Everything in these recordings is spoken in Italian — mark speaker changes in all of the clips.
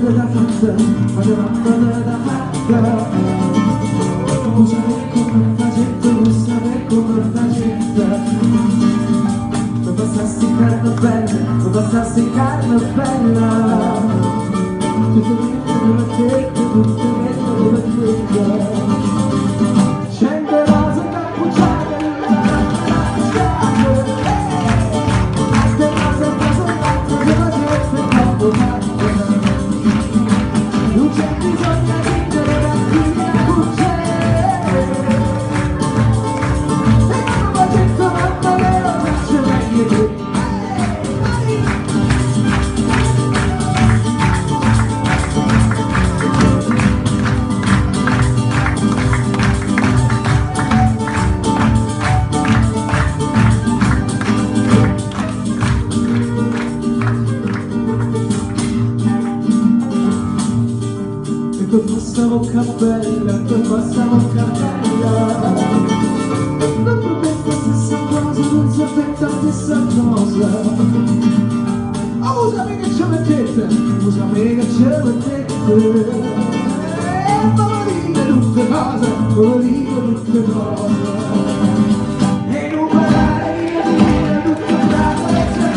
Speaker 1: da fatta, fate lampada da fatta. Vuoi sapere come facetta, vuoi sapere come facetta. Non passassi carne bella, non passassi carne bella. Tutto niente dove te, tutto niente dove te. Scende rose cappucciate, altre cose presentate, dove siete troppo fatte. Non c'è bisogno di dire da qui a cucciare. E non va detto mamma mia, faccio meglio di tu passa bocca bella, tu passa bocca bella. Non prometta stessa cosa, non si aspetta stessa cosa. Oh, usami che ce mettete, usami che ce mettete. Ma lo dico tutte cose, lo dico tutte cose. E non parlare di dire tutto bravo e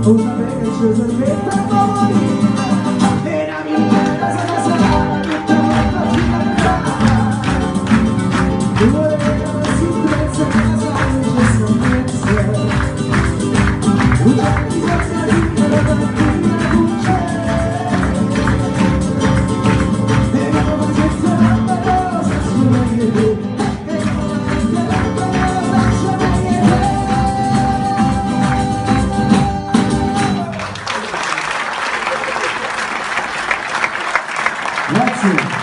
Speaker 1: usami che ci servetta e la mia casa sarà tutta la due la sicurezza casa c'è sicurezza usami di questa vita da mattina e non va senza la cosa sulla Grazie.